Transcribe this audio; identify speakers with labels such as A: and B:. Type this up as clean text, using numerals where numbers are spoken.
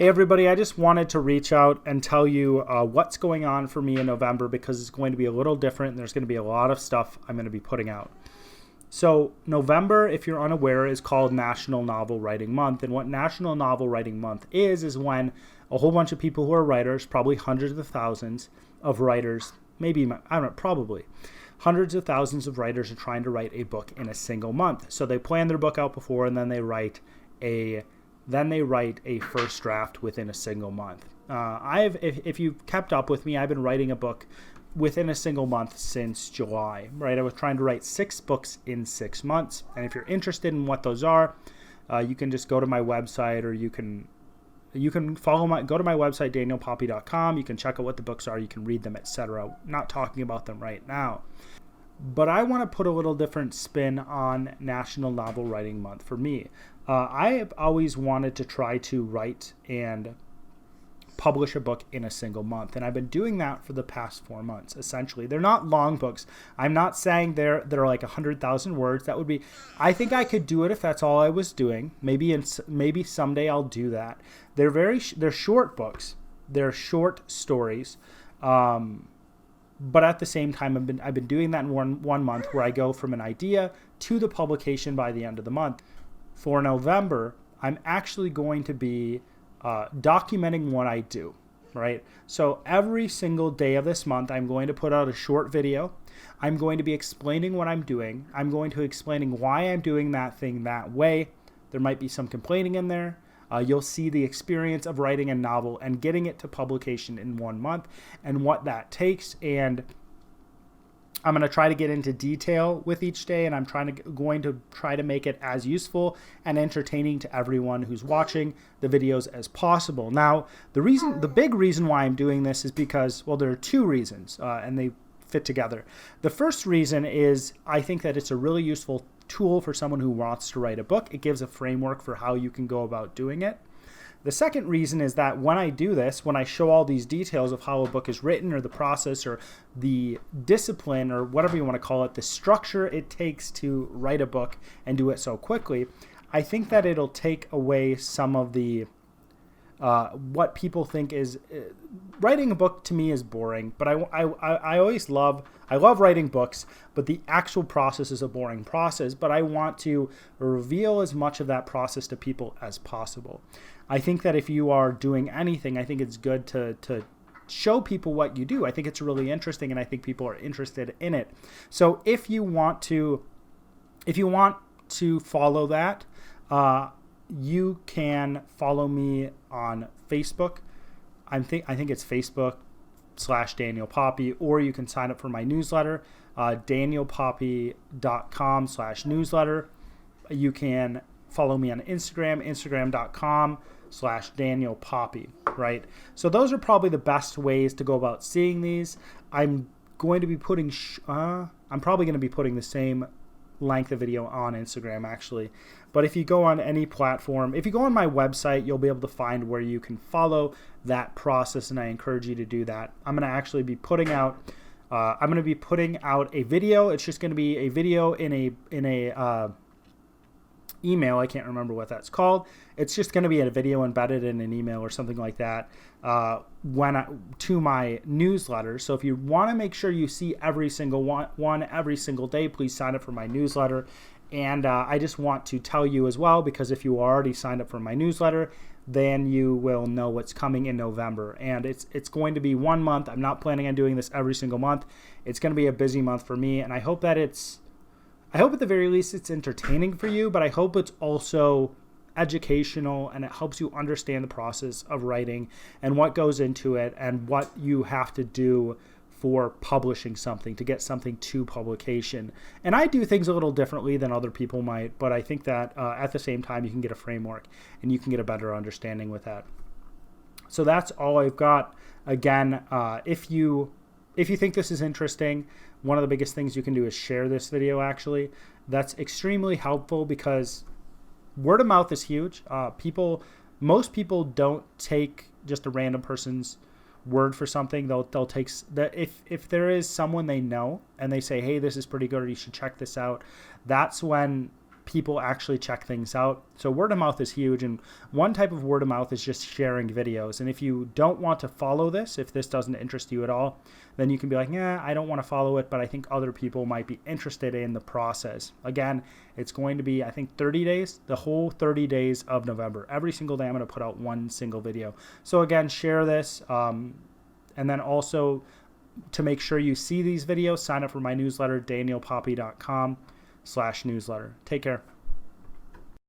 A: Hey everybody, I just wanted to reach out and tell you what's going on for me in November, because it's going to be a little different and there's going to be a lot of stuff I'm going to be putting out. So November, if you're unaware, is called National Novel Writing Month. And what National Novel Writing Month is when a whole bunch of people who are writers, probably hundreds of thousands of writers, maybe, I don't know, probably hundreds of thousands of writers are trying to write a book in a single month. So they plan their book out before, and then they write a first draft within a single month. If you've kept up with me, I've been writing a book within a single month since July, right? I was trying to write 6 books in 6 months. And if you're interested in what those are, you can just go to my website, or you can go to my website, danielpoppie.com. You can check out what the books are. You can read them, etc. Not talking about them right now. But I want to put a little different spin on National Novel Writing Month for me. I have always wanted to try to write and publish a book in a single month, and I've been doing that for the past 4 months. Essentially, they're not long books. I'm not saying they're like 100,000 words. That would be. I think I could do it if that's all I was doing. Maybe someday I'll do that. They're short books. They're short stories. But at the same time, I've been doing that in one month, where I go from an idea to the publication by the end of the month. For November, I'm actually going to be documenting what I do, right? So every single day of this month, I'm going to put out a short video. I'm going to be explaining what I'm doing. I'm going to be explaining why I'm doing that thing that way. There might be some complaining in there. You'll see the experience of writing a novel and getting it to publication in 1 month and what that takes. And I'm going to try to get into detail with each day, and I'm going to try to make it as useful and entertaining to everyone who's watching the videos as possible. Now, the big reason why I'm doing this is because, well, there are 2 reasons, and they fit together. The first reason is I think that it's a really useful tool for someone who wants to write a book. It gives a framework for how you can go about doing it. The second reason is that when I do this, when I show all these details of how a book is written, or the process, or the discipline, or whatever you want to call it, the structure it takes to write a book and do it so quickly, I think that it'll take away some of the what people think is writing a book. To me, is boring. But I always love writing books, but the actual process is a boring process. But I want to reveal as much of that process to people as possible. I think that if you are doing anything, I think it's good to show people what you do. I think it's really interesting, and I think people are interested in it. So if you want to follow that, you can follow me on Facebook. I think it's Facebook/Daniel Poppie, or you can sign up for my newsletter, danielpoppie.com/newsletter. You can follow me on Instagram, instagram.com/Daniel Poppie, right? So those are probably the best ways to go about seeing these. I'm going to be putting, I'm probably going to be putting the same length of video on Instagram, actually. But if you go on any platform, if you go on my website, you'll be able to find where you can follow that process, and I encourage you to do that. I'm going to actually be putting out a video. It's just going to be a video in a email. I can't remember what that's called. It's just going to be a video embedded in an email or something like that to my newsletter. So if you want to make sure you see every single one every single day, please sign up for my newsletter. And I just want to tell you as well, because if you already signed up for my newsletter, then you will know what's coming in November. And it's going to be 1 month. I'm not planning on doing this every single month. It's going to be a busy month for me, and I hope at the very least it's entertaining for you, but I hope it's also educational, and it helps you understand the process of writing and what goes into it and what you have to do for publishing something, to get something to publication. And I do things a little differently than other people might, but I think that at the same time you can get a framework and you can get a better understanding with that. So that's all I've got. Again, if you think this is interesting, one of the biggest things you can do is share this video, actually. That's extremely helpful, because word of mouth is huge. Most people don't take just a random person's word for something. They'll take that if there is someone they know and they say, hey, this is pretty good, or you should check this out. That's when people actually check things out. So word of mouth is huge, and one type of word of mouth is just sharing videos. And if you don't want to follow this, if this doesn't interest you at all, then you can be like, yeah, I don't want to follow it, but I think other people might be interested in the process. Again, it's going to be, I think, 30 days, the whole 30 days of November. Every single day I'm going to put out one single video. So again, share this, and then also to make sure you see these videos, sign up for my newsletter, danielpoppie.com/newsletter. Take care.